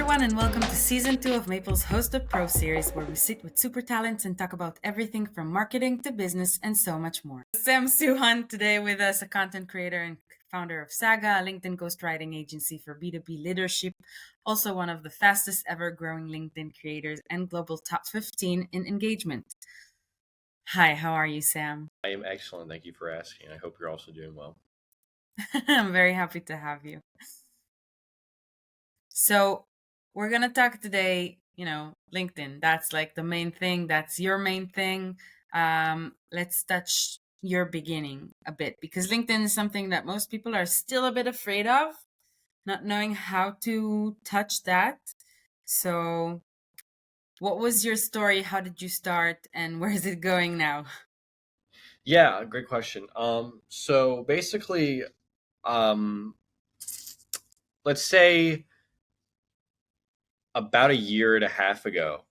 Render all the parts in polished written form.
everyone, and welcome to Season 2 of Maple's Hosted Pro series, where we sit with super talents and talk about everything from marketing to business and so much more. Sam Suhan today with us, a content creator and founder of Saga, a LinkedIn ghostwriting agency for B2B leadership, also one of the fastest ever growing LinkedIn creators and global top 15 in engagement. Hi, how are you, Sam? I am excellent. Thank you for asking. I hope you're also doing well. I'm very happy to have you. So, we're going to talk today, LinkedIn. That's like the main thing. That's your main thing. Let's touch your beginning a bit because LinkedIn is something that most people are still a bit afraid of, not knowing how to touch that. So, what was your story? How did you start? And where is it going now? Yeah, great question. So basically, um, let's say about a year and a half ago,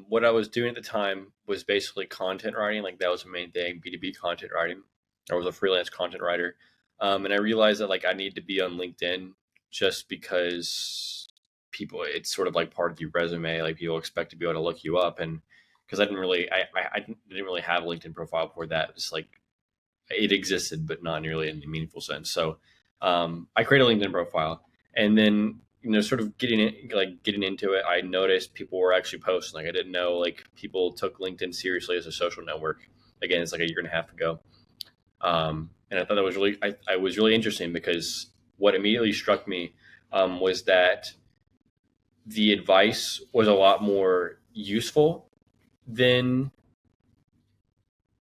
what I was doing at the time was basically content writing. Like that was the main thing, B2B content writing. I was a freelance content writer. And I realized that like I need to be on LinkedIn just because it's sort of like part of your resume. Like people expect to be able to look you up. And because I didn't really have a LinkedIn profile before that. It's like it existed, but not nearly in a meaningful sense. So I created a LinkedIn profile, and then sort of getting into it, I noticed people were actually posting. Like I didn't know like people took LinkedIn seriously as a social network. Again, it's like a year and a half ago, and I thought that was I was really interesting because what immediately struck me was that the advice was a lot more useful than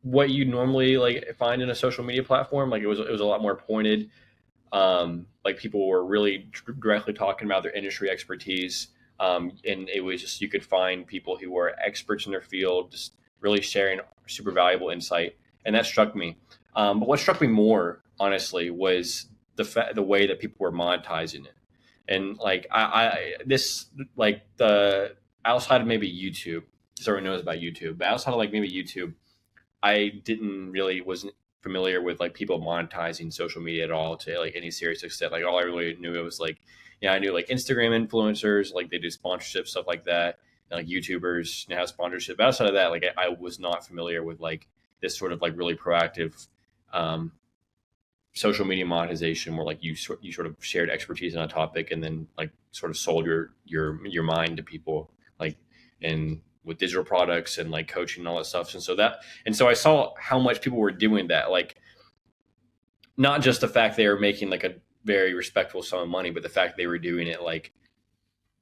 what you normally like find in a social media platform. Like it was a lot more pointed. Like people were really directly talking about their industry expertise, and it was just you could find people who were experts in their field, just really sharing super valuable insight, and that struck me. But what struck me more, honestly, was the way that people were monetizing it, and like I this like the outside of maybe YouTube, because everyone knows about YouTube, but outside of like maybe YouTube, I didn't really wasn't familiar with like people monetizing social media at all to like any serious extent. Like all I really knew it was like, I knew like Instagram influencers, like they do sponsorship stuff like that, and, like YouTubers have sponsorship. But outside of that, like I was not familiar with like this sort of like really proactive um, social media monetization, where like you sort of shared expertise on a topic and then like sort of sold your mind to people, like and with digital products and like coaching and all that stuff. And so I saw how much people were doing that, like not just the fact they were making like a very respectable sum of money, but the fact they were doing it like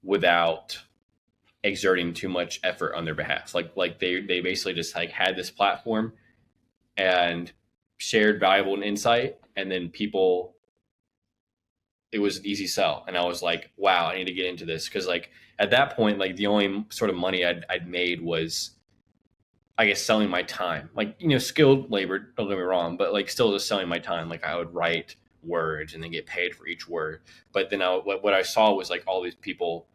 without exerting too much effort on their behalf. Like they basically just like had this platform and shared valuable insight, and then people, it was an easy sell. And I was like, wow, I need to get into this. Cause like at that point, like the only sort of money I'd made was, I guess, selling my time, like, skilled labor, don't get me wrong, but like still just selling my time. Like I would write words and then get paid for each word. But then what I saw was like all these people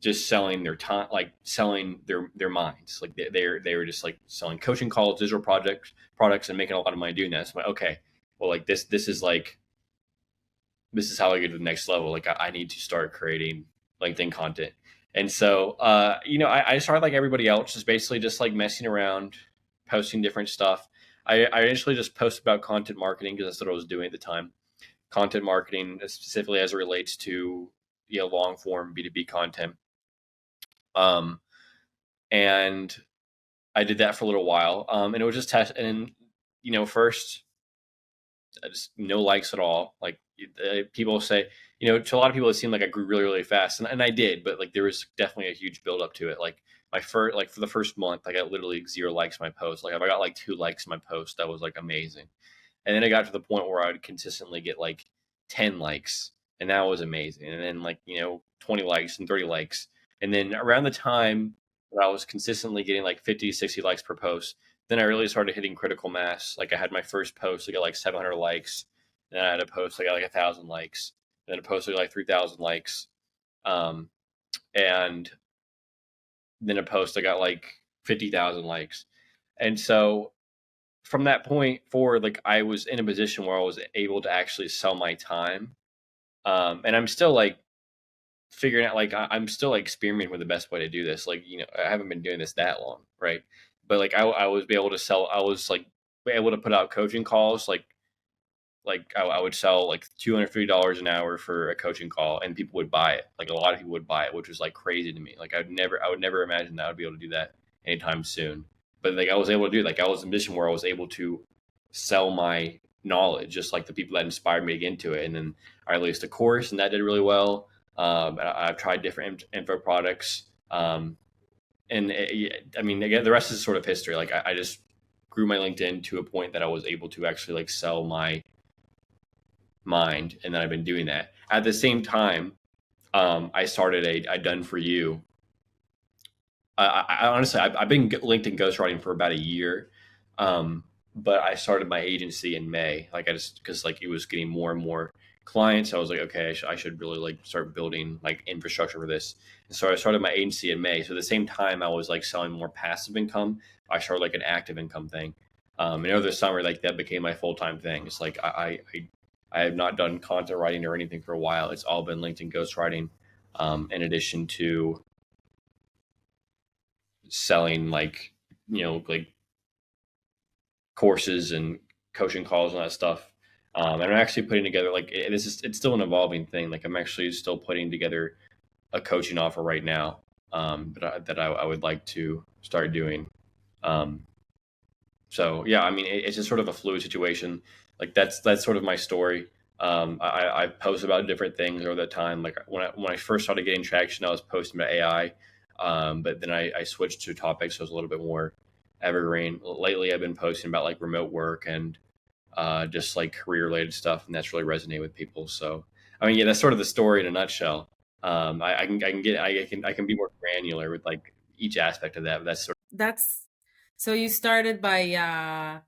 just selling their time, like selling their minds. Like they were just like selling coaching calls, digital products and making a lot of money doing that. So I'm like, okay, well, like this is how I get to the next level. Like I need to start creating LinkedIn content. And so, I started like everybody else, just basically just like messing around, posting different stuff. I initially just posted about content marketing because that's what I was doing at the time. Content marketing, specifically as it relates to long form B2B content. Um, and I did that for a little while. And it was just test. And first just no likes at all. Like people say, to a lot of people, it seemed like I grew really, really fast, and I did, but like there was definitely a huge build up to it. Like my first, like for the first month, I got literally 0 likes on my post. Like if I got like 2 likes on my post, that was like amazing. And then it got to the point where I would consistently get like 10 likes, and that was amazing. And then like 20 likes and 30 likes, and then around the time that I was consistently getting like 50, 60 likes per post, then I really started hitting critical mass. Like I had my first post, I got like 700 likes. Then I had a post, I got like 1,000 likes. Then a post, I got like 3,000 likes. Um, and then a post, I got like 50,000 likes. And so from that point forward, like I was in a position where I was able to actually sell my time. And I'm still like figuring out like I'm still like experimenting with the best way to do this. Like, I haven't been doing this that long, right? But like I was be able to sell. I was like able to put out coaching calls. Like I would sell like $250 an hour for a coaching call, and people would buy it. Like a lot of people would buy it, which was like crazy to me. Like I would never imagine that I would be able to do that anytime soon. But like I was able to do it. Like I was in a position where I was able to sell my knowledge, just like the people that inspired me to get into it. And then I released a course, and that did really well. I've tried different info products, and I mean, again, the rest is sort of history. Like I just grew my LinkedIn to a point that I was able to actually like sell my mind, and then I've been doing that. At the same time, I started a done for you. I honestly, I've been LinkedIn ghostwriting for about a year, but I started my agency in May. Like I just because like it was getting more and more clients, I was like, okay, I should really like start building like infrastructure for this. And so I started my agency in May. So at the same time, I was like selling more passive income. I started like an active income thing. And over the summer, like that became my full time thing. It's like I have not done content writing or anything for a while. It's all been LinkedIn ghostwriting, in addition to selling like like courses and coaching calls and that stuff. And I'm actually putting together like it's still an evolving thing. Like I'm actually still putting together a coaching offer right now, that I would like to start doing. Um, so yeah, I mean it's just sort of a fluid situation. Like that's sort of my story. I post about different things over the time. Like when I first started getting traction, I was posting about AI, but then I switched to topics that was a little bit more evergreen. Lately, I've been posting about like remote work and just like career related stuff, and that's really resonated with people. So I mean, yeah, that's sort of the story in a nutshell. I can be more granular with like each aspect of that, but that's sort That's so you started by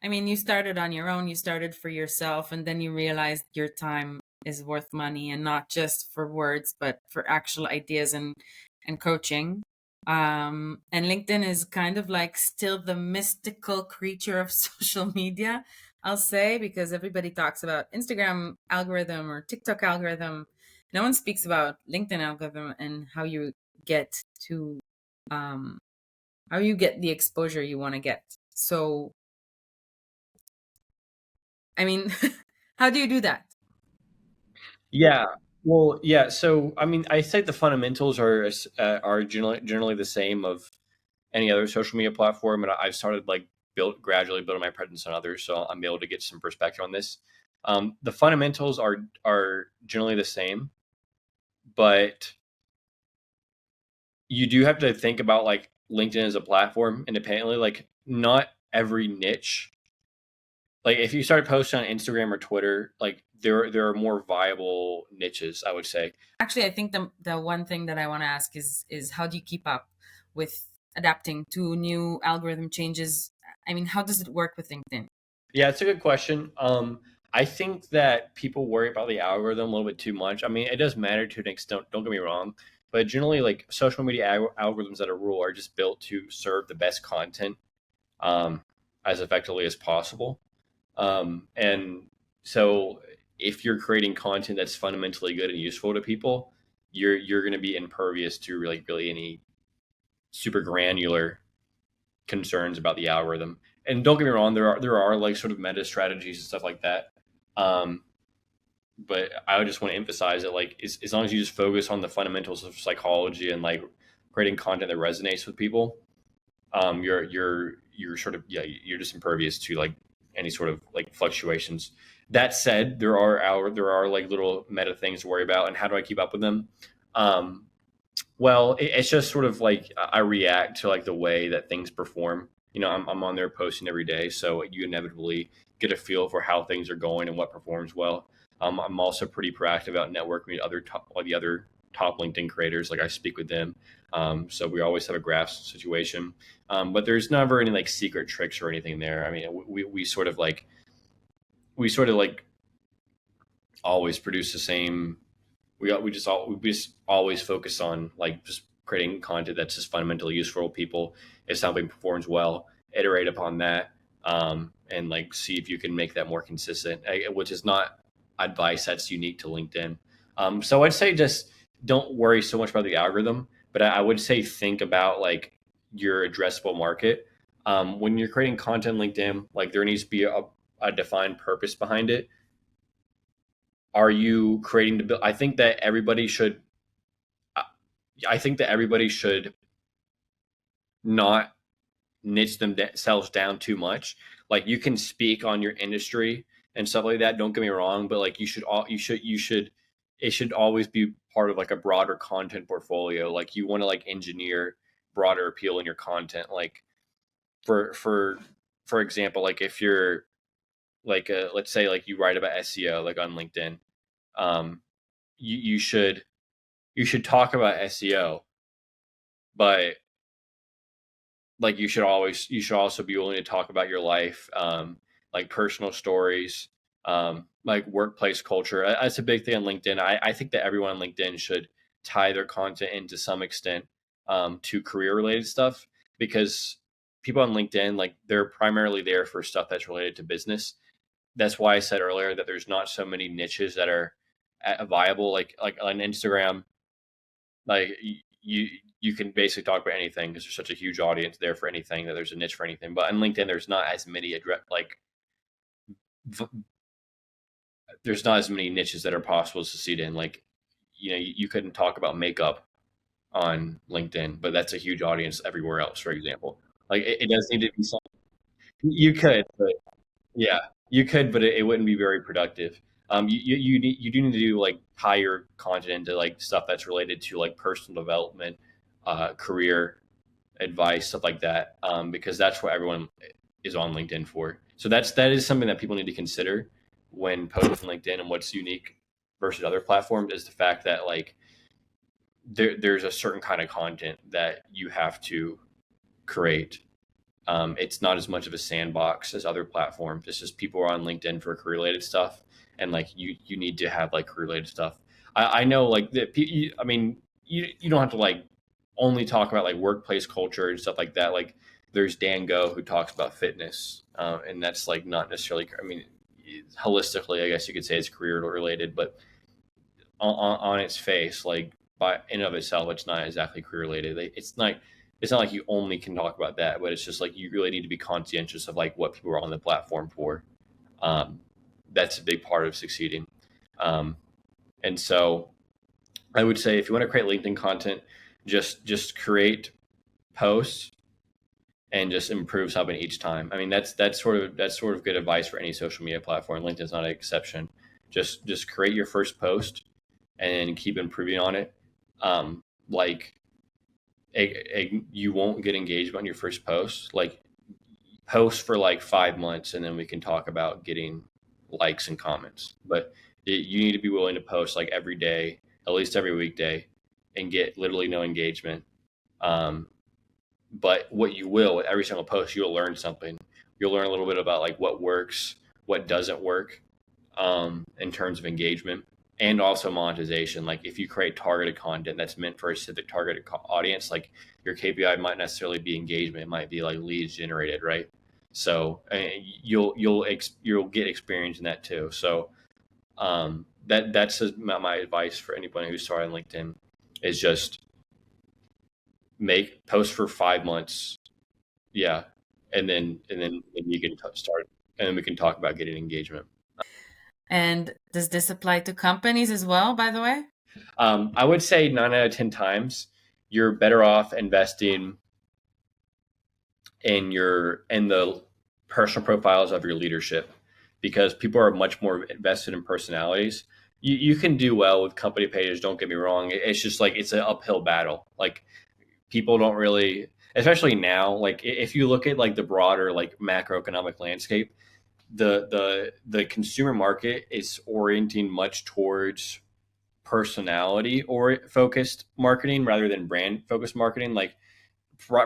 I mean, you started on your own, you started for yourself, and then you realized your time is worth money and not just for words, but for actual ideas and coaching. And LinkedIn is kind of like still the mystical creature of social media, I'll say, because everybody talks about Instagram algorithm or TikTok algorithm. No one speaks about LinkedIn algorithm and get to um, how you get the exposure you want to get. So I mean, how do you do that? Yeah. Well, yeah. So, I mean, I say the fundamentals are generally the same of any other social media platform, and I've started like gradually building my presence on others, so I'm able to get some perspective on this. The fundamentals are generally the same, but you do have to think about like LinkedIn as a platform independently. Like, not every niche, like if you start posting on Instagram or Twitter, like there are more viable niches, I would say. Actually, I think the one thing that I want to ask is how do you keep up with adapting to new algorithm changes? I mean, how does it work with LinkedIn? Yeah, it's a good question. I think that people worry about the algorithm a little bit too much. I mean, it does matter to an extent. Don't get me wrong, but generally, like social media algorithms that are rule are just built to serve the best content, um, as effectively as possible. And so, if you're creating content that's fundamentally good and useful to people, you're going to be impervious to really any super granular concerns about the algorithm. And don't get me wrong, there are like sort of meta strategies and stuff like that. Um, but I would just want to emphasize that like as long as you just focus on the fundamentals of psychology and like creating content that resonates with people, you're sort of yeah you're just impervious to like any sort of like fluctuations. That said, there are like little meta things to worry about, and how do I keep up with them? Um, well, it's just sort of like I react to like the way that things perform. I'm on there posting every day, so you inevitably get a feel for how things are going and what performs well. I'm also pretty proactive about networking with the other top LinkedIn creators. Like I speak with them, so we always have a graph situation. But there's never any like secret tricks or anything there. I mean, we sort of like always produce the same. We just always focus on like just creating content that's just fundamentally useful to people. If something performs well, iterate upon that, and like see if you can make that more consistent, which is not advice that's unique to LinkedIn. So I'd say just don't worry so much about the algorithm, but I would say think about like your addressable market. When you're creating content on LinkedIn, like there needs to be a defined purpose behind it. Are you creating to build? I think that everybody should not niche themselves down too much. Like you can speak on your industry and stuff like that. Don't get me wrong, but like it should always be part of like a broader content portfolio. Like you want to like engineer broader appeal in your content. Like for for for example, like if you're like let's say like you write about SEO like on LinkedIn, um, you should talk about SEO, but like you should also be willing to talk about your life, like personal stories, like workplace culture. That's a big thing on LinkedIn. I think that everyone on LinkedIn should tie their content into some extent to career related stuff, because people on LinkedIn, like they're primarily there for stuff that's related to business. That's why I said earlier that there's not so many niches that are viable. Like on Instagram, like you can basically talk about anything because there's such a huge audience there for anything that there's a niche for anything. But on LinkedIn, there's not as many there's not as many niches that are possible to succeed in. Like you couldn't talk about makeup on LinkedIn, but that's a huge audience everywhere else. For example, like it does need to be something you could, but yeah, you could, but it wouldn't be very productive. You do need to do like tie your content into like stuff that's related to like personal development, career advice, stuff like that, because that's what everyone is on LinkedIn for. So that is something that people need to consider when posting LinkedIn. And what's unique versus other platforms is the fact that like there's a certain kind of content that you have to create. It's not as much of a sandbox as other platforms. It's just people are on LinkedIn for career related stuff, and like you need to have like career related stuff. I know like that. I mean, you don't have to like only talk about like workplace culture and stuff like that. Like there's Dan Go who talks about fitness, and that's like not necessarily. I mean, holistically, I guess you could say it's career related, but on its face, like by in and of itself, it's not exactly career related. It's not like you only can talk about that, but it's just like you really need to be conscientious of like what people are on the platform for. Um, that's a big part of succeeding. Um, and so I would say if you want to create LinkedIn content, just create posts and just improve something each time. I mean, that's sort of good advice for any social media platform. LinkedIn's not an exception. Just create your first post and keep improving on it. Like you won't get engagement on your first post. Like post for like 5 months, and then we can talk about getting likes and comments. But you need to be willing to post like every day, at least every weekday, and get literally no engagement. Um, but what you will with every single post, you'll learn something. You'll learn a little bit about like what works, what doesn't work, in terms of engagement and also monetization. Like if you create targeted content that's meant for a specific targeted audience, like your KPI might necessarily be engagement, it might be like leads generated, right? So you'll get experience in that too. So that's my advice for anyone who's starting LinkedIn is just make post for 5 months, yeah, and you can start, and then we can talk about getting engagement. And does this apply to companies as well, by the way? I would say 9 out of 10 times you're better off investing in the personal profiles of your leadership, because people are much more invested in personalities. You can do well with company pages. Don't get me wrong. It's just like it's an uphill battle. Like people don't really, especially now. Like if you look at like the broader like macroeconomic landscape, the consumer market is orienting much towards personality or focused marketing rather than brand focused marketing. Like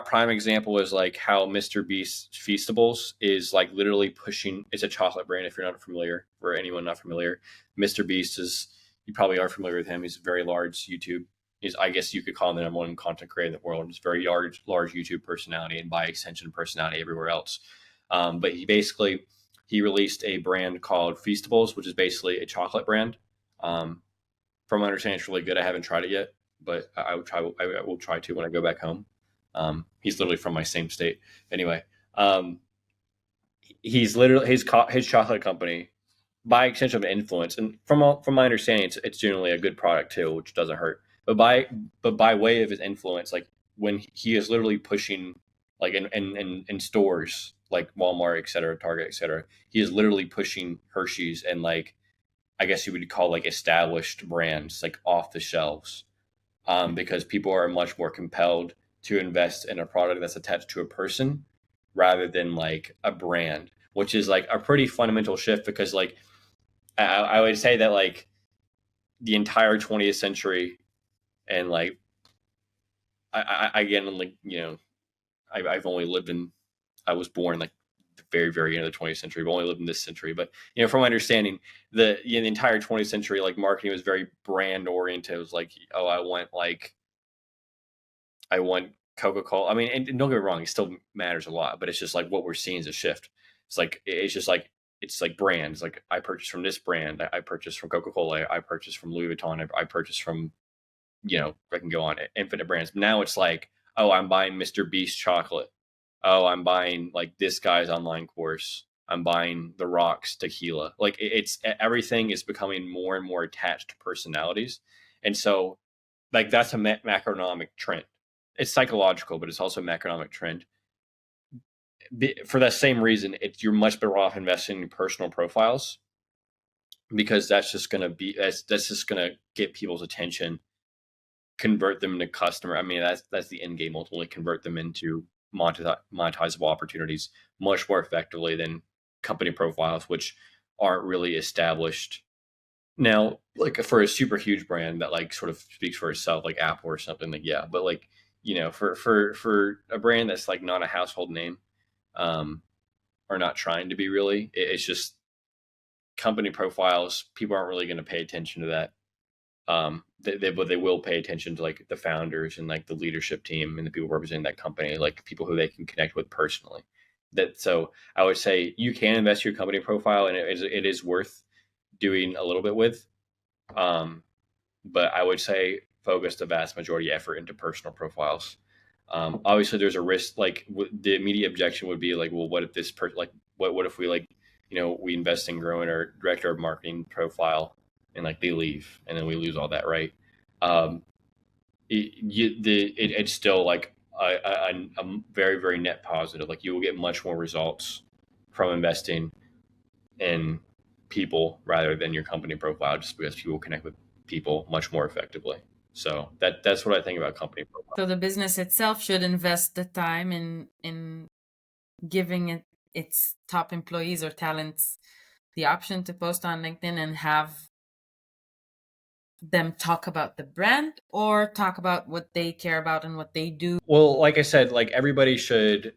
prime example is like how Mr. Beast Feastables is like literally pushing. It's a chocolate brand. If you're not familiar, for anyone not familiar, Mr. Beast is, you probably are familiar with him. He's a very large YouTube. I guess you could call him the number one content creator in the world. He's a very large YouTube personality, and by extension, personality everywhere else. But he released a brand called Feastables, which is basically a chocolate brand. Um, From my understanding, it's really good. I haven't tried it yet, but I will try. I will try to when I go back home. He's literally from my same state. Anyway, um, he's literally his chocolate company, by extension of influence, and from my understanding, it's generally a good product too, which doesn't hurt. But by way of his influence, like when he is literally pushing, like in stores like Walmart, et cetera, Target, et cetera, he is literally pushing Hershey's and, like, I guess you would call, like, established brands, like, off the shelves, because people are much more compelled to invest in a product that's attached to a person rather than like a brand, which is like a pretty fundamental shift because, like, I would say that, like, the entire 20th century and, like, again, like, I've only lived in, I was born like the very, very end of the 20th century. I've only lived in this century, but from my understanding, the entire 20th century, like, marketing was very brand oriented. It was like, oh, I want Coca-Cola. I mean, and don't get me wrong, it still matters a lot, but it's just like what we're seeing is a shift. It's just like it's like brands. Like, I purchase from this brand. I purchase from Coca-Cola. I purchase from Louis Vuitton. I purchase from, I can go on, infinite brands. Now it's like, oh, I'm buying Mr. Beast chocolate. Oh, I'm buying, like, this guy's online course. I'm buying The Rock's tequila. Like, it's everything is becoming more and more attached to personalities, and so, like, that's a macroeconomic trend. It's psychological, but it's also a macroeconomic trend. For that same reason, you're much better off investing in personal profiles, because that's just gonna get people's attention, convert them into customer. I mean, that's the end game, ultimately convert them into monetizable opportunities much more effectively than company profiles, which aren't really established. Now, like, for a super huge brand that, like, sort of speaks for itself, like Apple or something, like, yeah, but, like, for a brand that's, like, not a household name, um, or not trying to be really, it's just company profiles. People aren't really going to pay attention to that. But they will pay attention to, like, the founders and, like, the leadership team and the people representing that company, like people who they can connect with personally. So I would say you can invest your company profile, and it is worth doing a little bit with. Um, but I would say focus the vast majority of effort into personal profiles. Obviously, there's a risk. Like, the immediate objection would be like, well, what if this person, like, what if we, like, we invest in growing our director of marketing profile, and, like, they leave, and then we lose all that, right? Um, it's still like a very, very net positive. Like, you will get much more results from investing in people rather than your company profile, just because people connect with people much more effectively. So that's what I think about company profile. So the business itself should invest the time in giving its top employees or talents the option to post on LinkedIn and have them talk about the brand or talk about what they care about and what they do. Well, like I said, like, nobody should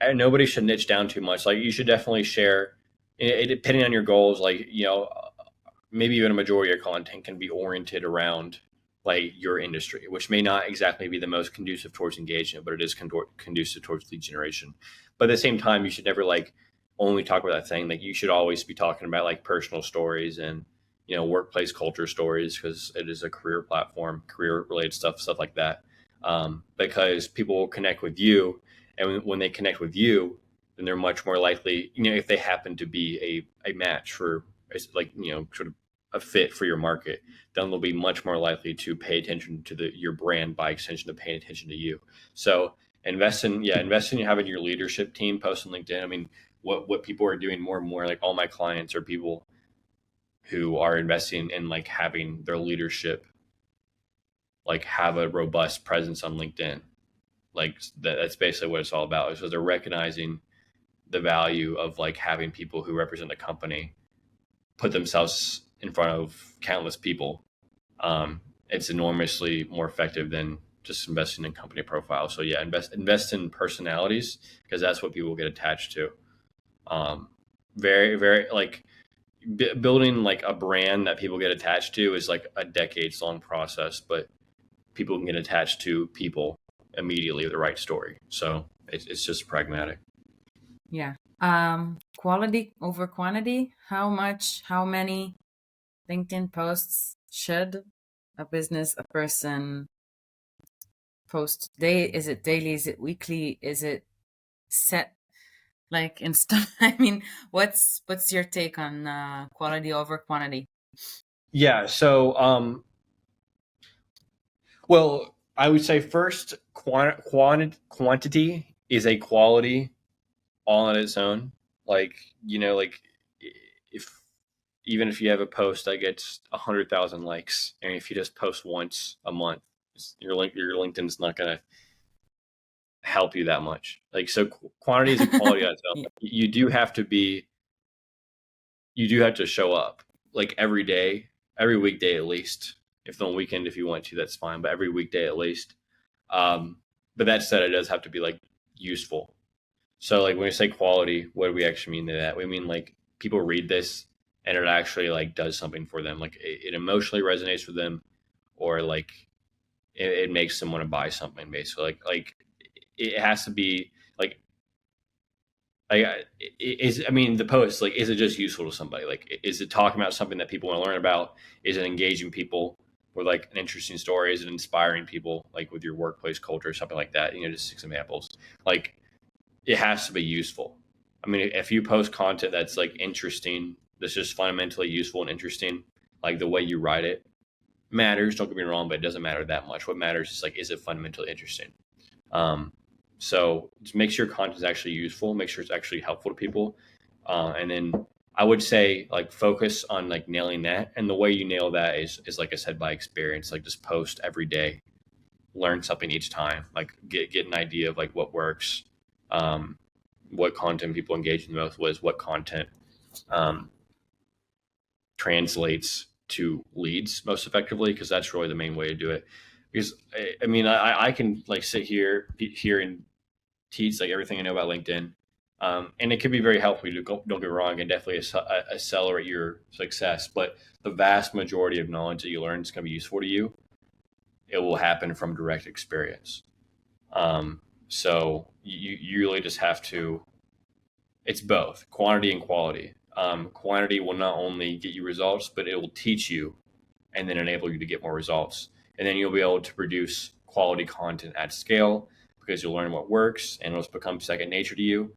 niche down too much. Like, you should definitely share, depending on your goals. Like, maybe even a majority of your content can be oriented around, like, your industry, which may not exactly be the most conducive towards engagement, but it is conducive towards lead generation. But at the same time, you should never, like, only talk about that thing. Like, you should always be talking about, like, personal stories and, workplace culture stories, because it is a career platform, career related stuff like that. Because people will connect with you, and when they connect with you, then they're much more likely, if they happen to be a match for, like, sort of a fit for your market, then they'll be much more likely to pay attention to your brand, by extension to paying attention to you. So invest in having your leadership team post on LinkedIn. I mean, what people are doing more and more, like, all my clients are people who are investing in, like, having their leadership, like, have a robust presence on LinkedIn. Like, that's basically what it's all about. So they're recognizing the value of, like, having people who represent the company put themselves in front of countless people. It's enormously more effective than just investing in company profiles. So yeah, invest in personalities, because that's what people get attached to. Very, very, like, building, like, a brand that people get attached to is like a decades long process, but people can get attached to people immediately with the right story. So it's just pragmatic. Yeah. Quality over quantity. How many LinkedIn posts should a business, a person post is it daily, is it weekly, is it set like in stuff? I mean, what's your take on quality over quantity? Yeah. So, well, I would say first, quantity is a quality all on its own. Like, like if even if you have a post that gets 100,000 likes, and if you just post once a month, your LinkedIn's not gonna help you that much. Like, so quantity is a quality on its own. Yeah. You do have to show up like every day, every weekday at least. If on weekend, if you want to, that's fine, but every weekday at least. But that said, it does have to be like useful. So like when we say quality, what do we actually mean to that? We mean like people read this and it actually like does something for them. Like it emotionally resonates with them, or like it makes them want to buy something. Basically, like it has to be like I mean the post, like, is it just useful to somebody? Like, is it talking about something that people want to learn about? Is it engaging people with like an interesting story? Is it inspiring people like with your workplace culture or something like that? Just 6 examples. Like, it has to be useful. I mean, if you post content that's like interesting, that's just fundamentally useful and interesting, like the way you write it matters. Don't get me wrong, but it doesn't matter that much. What matters is like, is it fundamentally interesting? Um, so just make sure your content is actually useful. Make sure it's actually helpful to people, and then I would say like focus on like nailing that. And the way you nail that is like I said, by experience. Like, just post every day, learn something each time. Like get an idea of like what works, what content people engage in the most with, what content um, translates to leads most effectively, because that's really the main way to do it. Because I mean, I can like sit here and teach like everything I know about LinkedIn, and it could be very helpful. Don't get me wrong, and definitely accelerate your success. But the vast majority of knowledge that you learn is going to be useful to you. It will happen from direct experience. So you really just have to. It's both quantity and quality. Quantity will not only get you results, but it will teach you and then enable you to get more results. And then you'll be able to produce quality content at scale because you'll learn what works and it'll become second nature to you.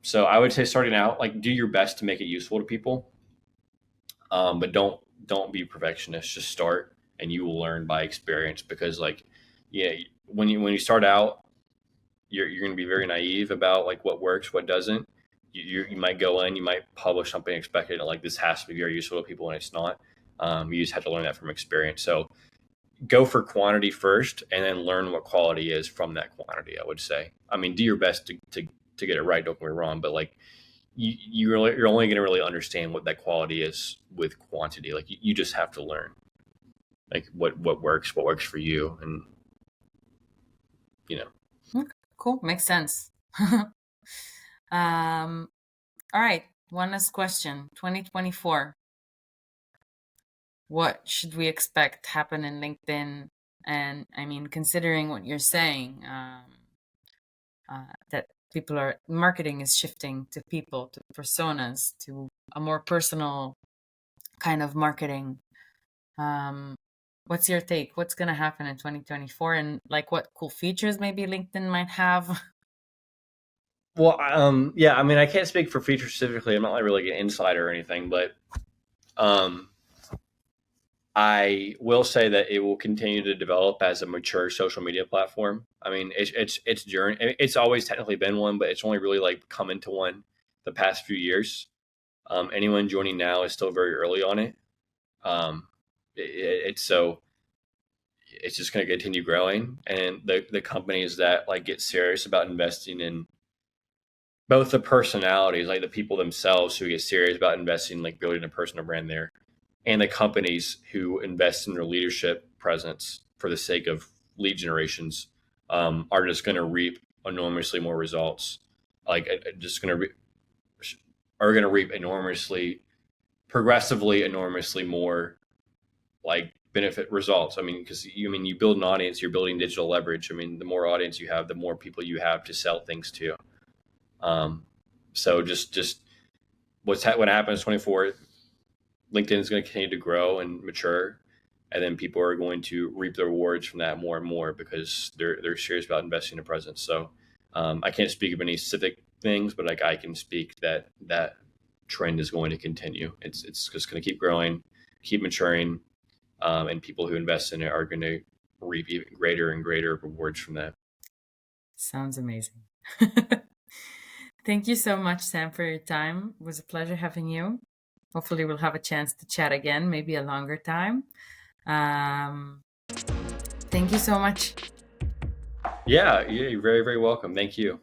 So I would say starting out, like, do your best to make it useful to people, but don't be perfectionist. Just start, and you will learn by experience. Because like, yeah, when you start out, you're going to be very naive about like what works, what doesn't. You might go in, you might publish something expected like this has to be very useful to people, and it's not. You just have to learn that from experience. So go for quantity first, and then learn what quality is from that quantity. I would say. I mean, do your best to get it right. Don't get me wrong, but like you're only going to really understand what that quality is with quantity. Like you just have to learn like what works for you, and you know. Okay, cool, makes sense. All right, one last question. 2024. What should we expect happen in LinkedIn? And I mean, considering what you're saying, that marketing is shifting to people, to personas, to a more personal kind of marketing. Um, what's your take? What's going to happen in 2024, and like what cool features maybe LinkedIn might have? Well, yeah, I mean, I can't speak for features specifically. I'm not like really an insider or anything, but um, I will say that it will continue to develop as a mature social media platform. I mean, it's journey. It's always technically been one, but it's only really like come into one the past few years. Anyone joining now is still very early on it. Um, it's so it's just going to continue growing, and the companies that like get serious about investing in both the personalities, like the people themselves who get serious about investing, like building a personal brand there, and the companies who invest in their leadership presence for the sake of lead generations, are just going to reap enormously more results. Like, just going to are going to reap enormously, progressively, enormously more like benefit results. I mean, because you build an audience, you're building digital leverage. I mean, the more audience you have, the more people you have to sell things to. So just what happens 24 LinkedIn is going to continue to grow and mature, and then people are going to reap the rewards from that more and more because they're serious about investing in presence. So I can't speak of any specific things, but like I can speak that that trend is going to continue. It's just going to keep growing, keep maturing, and people who invest in it are going to reap even greater and greater rewards from that. Sounds amazing. Thank you so much, Sam, for your time. It was a pleasure having you. Hopefully, we'll have a chance to chat again, maybe a longer time. Thank you so much. Yeah, you're very, very welcome. Thank you.